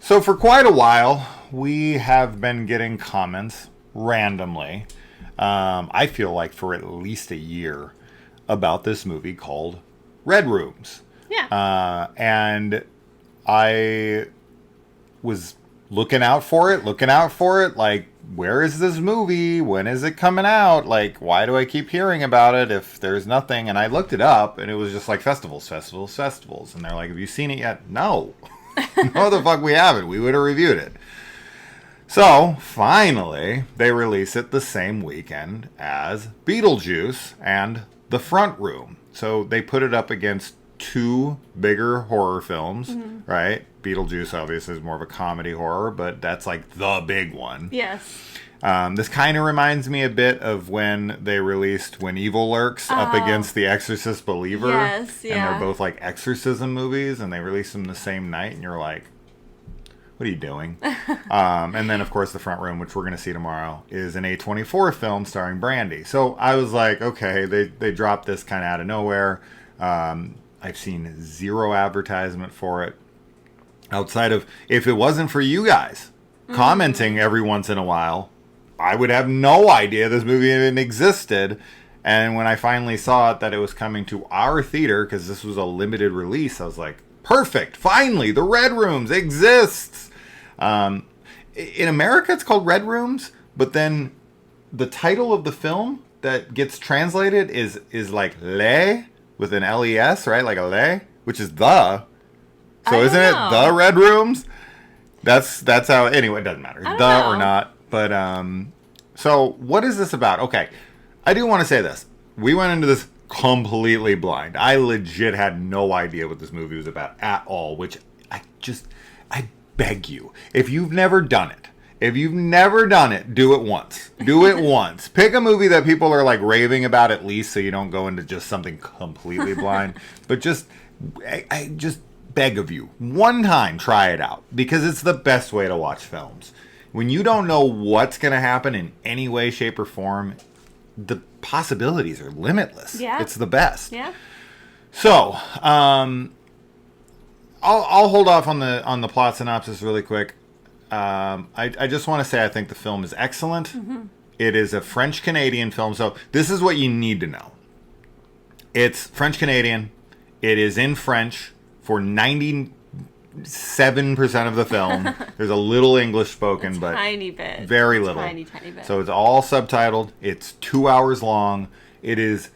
So for quite a while, we have been getting comments randomly. I feel like for at least a year about this movie called Red Rooms. Yeah. And I was looking out for it. Like, where is this movie? When is it coming out? Like, why do I keep hearing about it if there's nothing? And I looked it up, and it was just like festivals. And they're like, have you seen it yet? No. No, the fuck we haven't. We would have reviewed it. So, finally, they release it the same weekend as Beetlejuice and The Front Room. So, they put it up against two bigger horror films, right? Beetlejuice, obviously, is more of a comedy horror, but that's like the big one. Yes. This kind of reminds me a bit of when they released When Evil Lurks up against The Exorcist Believer. Yes, yeah. And they're both like exorcism movies, and they released them the same night, and you're like, what are you doing? And then, of course, The Front Room, which we're going to see tomorrow, is an A24 film starring Brandy. So I was like, okay, they dropped this kind of out of nowhere. I've seen zero advertisement for it. Outside of, if it wasn't for you guys commenting every once in a while, I would have no idea this movie even existed. And when I finally saw it, that it was coming to our theater, because this was a limited release, I was like, perfect, finally, the Red Rooms exists. In America, it's called Red Rooms, but then the title of the film that gets translated is like Les, with an L-E-S, right? Like a Les, which is the. So isn't it The Red Rooms? That's how, anyway, it doesn't matter. The or not. But, so what is this about? Okay, I do want to say this. We went into this completely blind. I legit had no idea what this movie was about at all, which I beg you, if you've never done it, do it once. Do it once. Pick a movie that people are like raving about at least, so you don't go into just something completely blind. But I just beg of you, one time try it out, because it's the best way to watch films. When you don't know what's going to happen in any way, shape, or form, the possibilities are limitless. Yeah. It's the best. Yeah. So, I'll hold off on the plot synopsis really quick. I just want to say I think the film is excellent. Mm-hmm. It is a French-Canadian film, so this is what you need to know. It's French-Canadian. It is in French for 97% of the film. There's a little English spoken, but tiny bit. Very little. Tiny bit. So it's all subtitled. It's 2 hours long. It is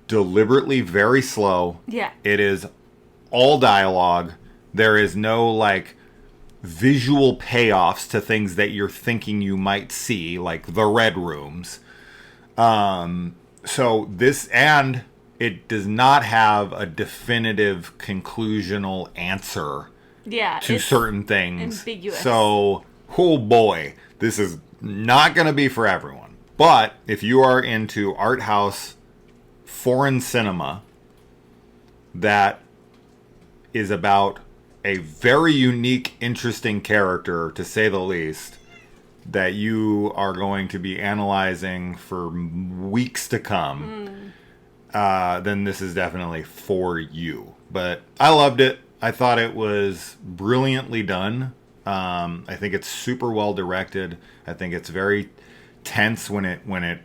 deliberately very slow. Yeah. It is all dialogue. There is no like visual payoffs to things that you're thinking you might see, like the Red Rooms. So this, and it does not have a definitive conclusional answer to certain things. Ambiguous. So, oh boy, this is not going to be for everyone. But if you are into art house foreign cinema that is about a very unique, interesting character, to say the least, that you are going to be analyzing for weeks to come, then this is definitely for you. But I loved it. I thought it was brilliantly done. I think it's super well directed. I think it's very tense when it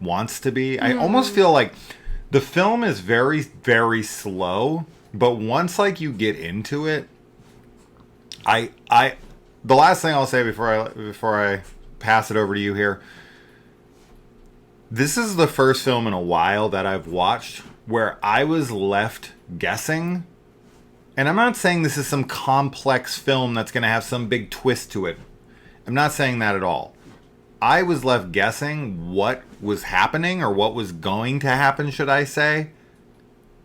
wants to be. I almost feel like the film is very, very slow, but once like you get into it, the last thing I'll say before I pass it over to you here. This is the first film in a while that I've watched where I was left guessing. And I'm not saying this is some complex film that's going to have some big twist to it. I'm not saying that at all. I was left guessing what was happening, or what was going to happen, should I say,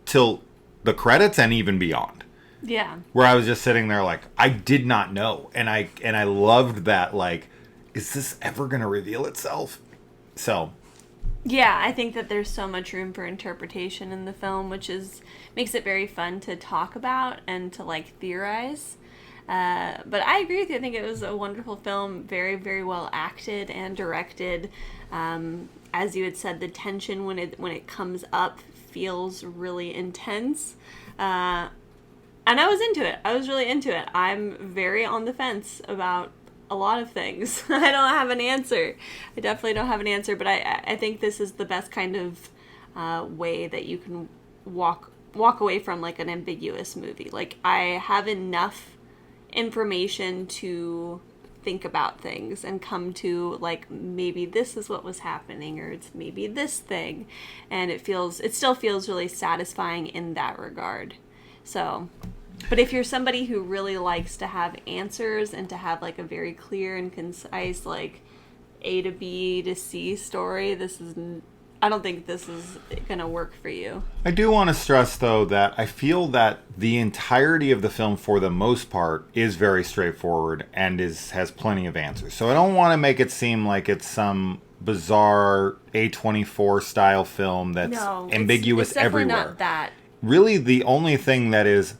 till the credits and even beyond. Yeah. Where I was just sitting there like, I did not know. And I loved that, like, is this ever going to reveal itself? So... yeah, I think that there's so much room for interpretation in the film, which makes it very fun to talk about and to like theorize. But I agree with you. I think it was a wonderful film, very, very well acted and directed. As you had said, the tension when it comes up feels really intense. And I was into it. I was really into it. I'm very on the fence about a lot of things. I don't have an answer. I definitely don't have an answer, but I think this is the best kind of way that you can walk away from like an ambiguous movie. Like, I have enough information to think about things and come to like, maybe this is what was happening, or it's maybe this thing, and it still feels really satisfying in that regard. So, but if you're somebody who really likes to have answers and to have like a very clear and concise like A to B to C story, I don't think this is going to work for you. I do want to stress, though, that I feel that the entirety of the film, for the most part, is very straightforward and has plenty of answers. So I don't want to make it seem like it's some bizarre A24 style film that's ambiguous it's definitely everywhere. Not that. Really, the only thing that is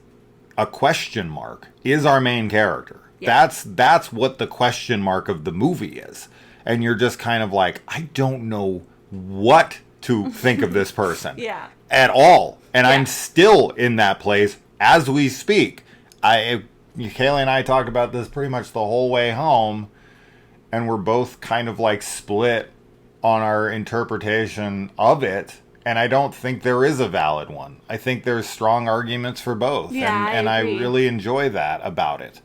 a question mark is our main character. Yeah. That's what the question mark of the movie is. And you're just kind of like, I don't know what to think of this person at all. And I'm still in that place as we speak. Kaylee and I talked about this pretty much the whole way home, and we're both kind of like split on our interpretation of it. And I don't think there is a valid one. I think there's strong arguments for both. Yeah, and I agree. really enjoy that about it.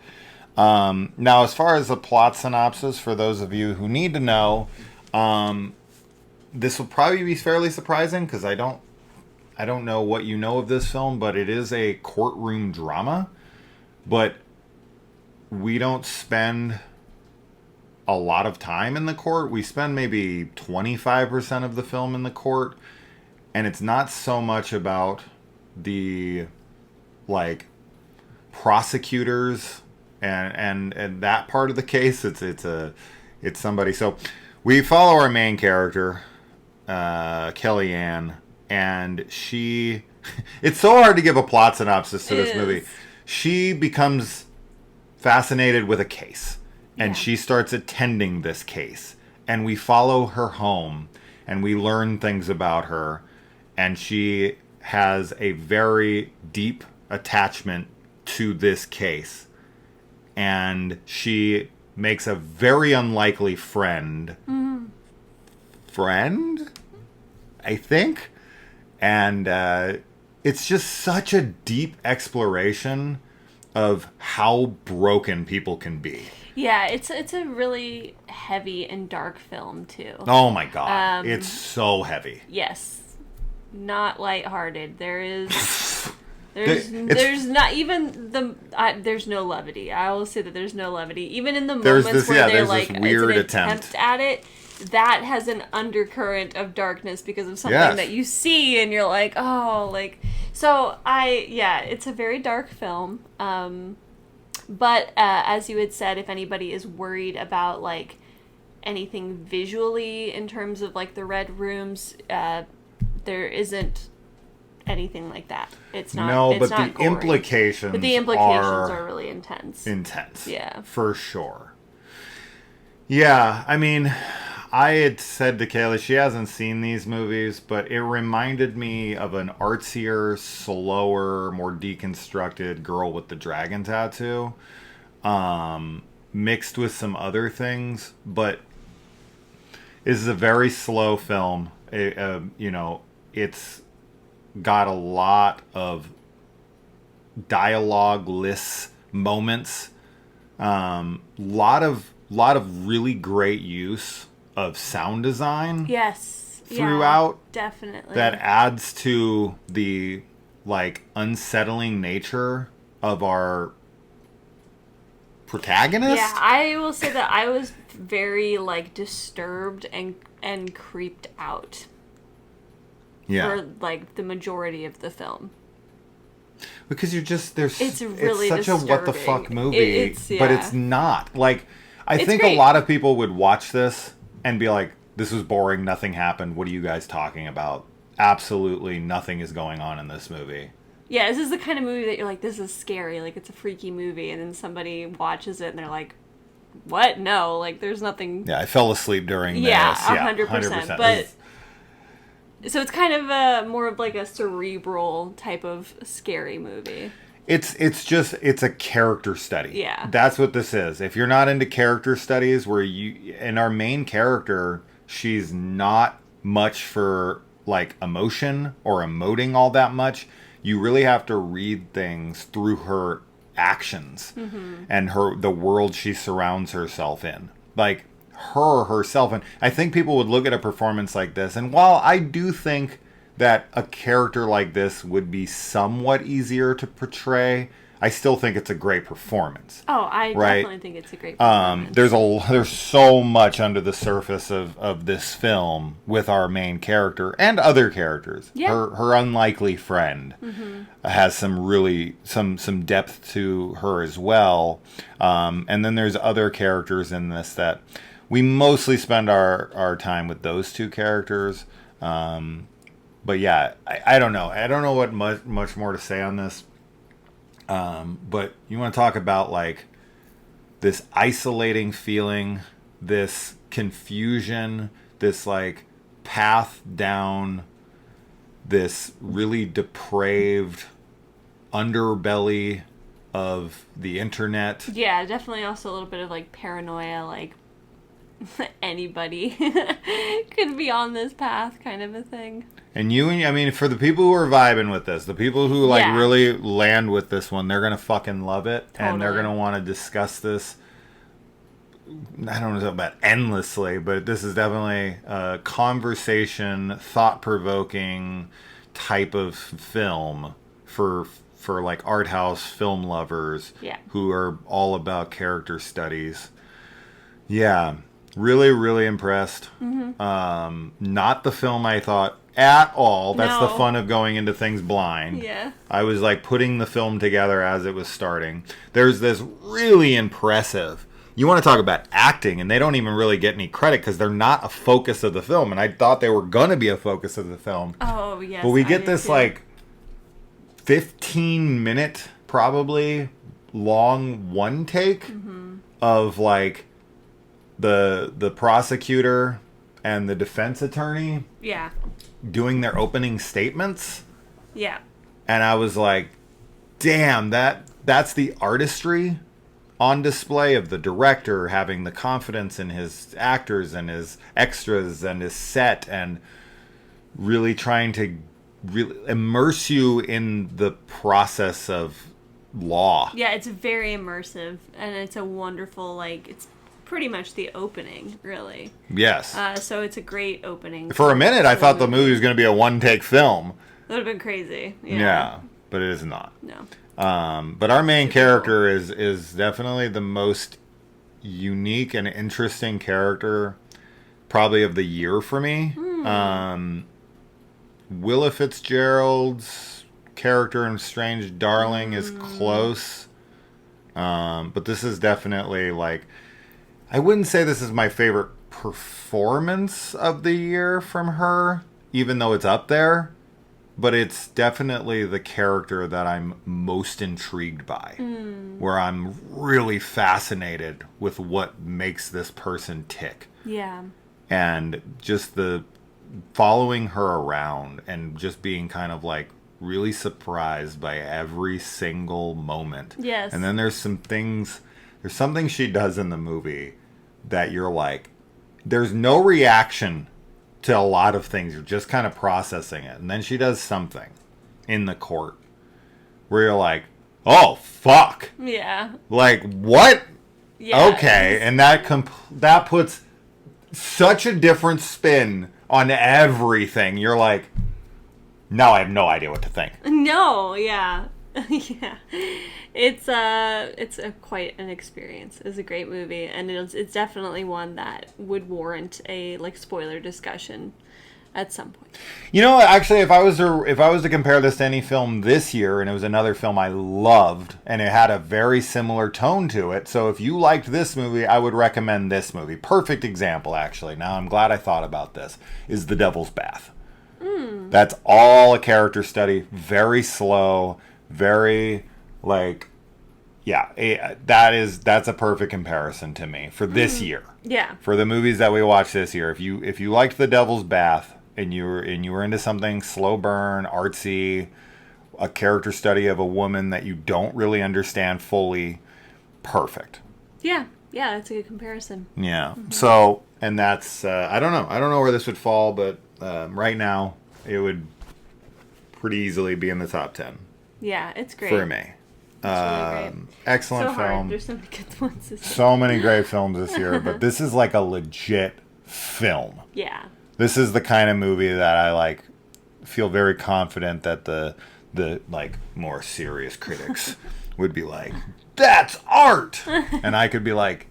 Now, as far as the plot synopsis, for those of you who need to know, this will probably be fairly surprising because I don't know what you know of this film, but it is a courtroom drama. But we don't spend a lot of time in the court. We spend maybe 25% of the film in the court. And it's not so much about the, like, prosecutors and that part of the case. It's somebody. So we follow our main character, Kellyanne, and she... It's so hard to give a plot synopsis to this movie. She becomes fascinated with a case, and she starts attending this case. And we follow her home, and we learn things about her. And she has a very deep attachment to this case. And she makes a very unlikely friend. Mm-hmm. Friend? I think. And it's just such a deep exploration of how broken people can be. Yeah, it's a really heavy and dark film, too. Oh, my God. It's so heavy. Yes. Not lighthearted. There's not even there's no levity. I will say that there's no levity. Even in the moments where they're like, this weird it's an attempt at it, that has an undercurrent of darkness because of something that you see and you're like, oh, like, so it's a very dark film. But as you had said, if anybody is worried about like anything visually in terms of like the red rooms, there isn't anything like that. It's not. No, it's but not the gory. implications. But the implications are really intense. Yeah, for sure. Yeah, I mean, I had said to Kayla, she hasn't seen these movies, but it reminded me of an artsier, slower, more deconstructed Girl with the Dragon Tattoo, mixed with some other things. But this is a very slow film. It's got a lot of dialogue-less moments. Lot of really great use of sound design. Yes. Throughout. Yeah, definitely. That adds to the like unsettling nature of our protagonist. Yeah, I will say that I was very like disturbed and creeped out. Yeah. For like the majority of the film. Because you're just it's really such disturbing. A what the fuck movie, but it's not. Like I think great. A lot of people would watch this and be like, this was boring, nothing happened. What are you guys talking about? Absolutely nothing is going on in this movie. Yeah, this is the kind of movie that you're like, this is scary, like it's a freaky movie, and then somebody watches it and they're like, what? No, like there's nothing. Yeah, I fell asleep during this. Yeah, 100%. But so it's kind of more of like a cerebral type of scary movie. It's a character study. Yeah. That's what this is. If you're not into character studies and our main character, she's not much for like emotion or emoting all that much. You really have to read things through her actions and the world she surrounds herself in. Like herself. And I think people would look at a performance like this, and while I do think that a character like this would be somewhat easier to portray, I still think it's a great performance. Oh, I definitely think it's a great performance. There's so much under the surface of this film with our main character and other characters. Yeah. Her unlikely friend has some depth to her as well. And then there's other characters in this that we mostly spend our time with those two characters. But yeah, I don't know. I don't know what much more to say on this. But you want to talk about like this isolating feeling, this confusion, this like path down this really depraved underbelly of the internet. Yeah, definitely also a little bit of like paranoia, like anybody could be on this path kind of a thing. And I mean, for the people who are vibing with this, the people who like really land with this one, they're going to fucking love it. Totally. And they're going to want to discuss this. I don't know about endlessly, but this is definitely a conversation, thought-provoking type of film for like art house film lovers who are all about character studies. Yeah, really, really impressed. Not the film I thought at all. That's the fun of going into things blind. Yeah. I was like putting the film together as it was starting. There's this really impressive... You want to talk about acting, and they don't even really get any credit because they're not a focus of the film. And I thought they were going to be a focus of the film. Oh, yes. But we get this like 15-minute, probably, long one take of like the prosecutor and the defense attorney doing their opening statements. Yeah. And I was like, damn, that's the artistry on display of the director having the confidence in his actors and his extras and his set and really trying to really immerse you in the process of law. Yeah, it's very immersive, and it's a wonderful, like, it's pretty much the opening, really. Yes. So it's a great opening. For a minute, I thought the movie was going to be a one-take film. That would have been crazy. Yeah, but it is not. No. But our main character is definitely the most unique and interesting character probably of the year for me. Willa Fitzgerald's character in Strange Darling is close. But this is definitely like... I wouldn't say this is my favorite performance of the year from her, even though it's up there. But it's definitely the character that I'm most intrigued by, where I'm really fascinated with what makes this person tick. Yeah. And just the following her around and just being kind of like really surprised by every single moment. Yes. And then there's something she does in the movie that you're like, there's no reaction to a lot of things. You're just kind of processing it. And then she does something in the court where you're like, oh, fuck. Yeah. Like, what? Yeah, okay. And that puts such a different spin on everything. You're like, now I have no idea what to think. No, yeah. Yeah. It's quite an experience. It's a great movie, and it's definitely one that would warrant a like spoiler discussion at some point. You know, actually, if I was to compare this to any film this year, and it was another film I loved, and it had a very similar tone to it, so if you liked this movie, I would recommend this movie. Perfect example, actually. Now I'm glad I thought about this. Is The Devil's Bath. That's all a character study. Very slow. Very like, yeah, that's a perfect comparison to me for this year. Yeah. For the movies that we watched this year, if you liked The Devil's Bath and you were into something slow burn, artsy, a character study of a woman that you don't really understand fully, perfect. Yeah, that's a good comparison. Yeah. Mm-hmm. So, and that's, I don't know where this would fall, but right now it would pretty easily be in the top 10. Yeah, it's great. For me. It's really great. Excellent so film. Hard. There's so many good ones this year. So many great films this year, but this is like a legit film. Yeah. This is the kind of movie that I like feel very confident that the like more serious critics would be like, that's art, and I could be like,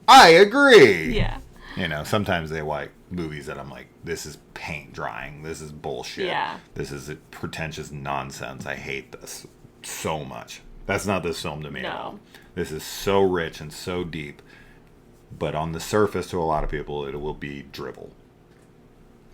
I agree. Yeah. You know, sometimes they like movies that I'm like, this is paint drying, this is bullshit. Yeah. This is pretentious nonsense. I hate this so much. That's not this film to me at all. This is so rich and so deep, but on the surface to a lot of people it will be drivel.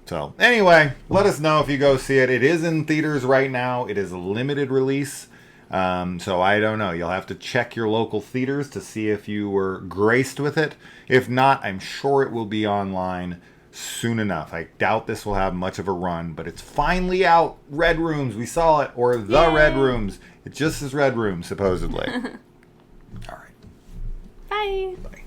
So anyway, let us know if you go see it. It is in theaters right now. It is a limited release. So I don't know. You'll have to check your local theaters to see if you were graced with it. If not, I'm sure it will be online soon enough. I doubt this will have much of a run, but it's finally out. Red Rooms, we saw it. Or The Yay. Red Rooms. It just says Red Rooms, supposedly. All right. Bye. Bye.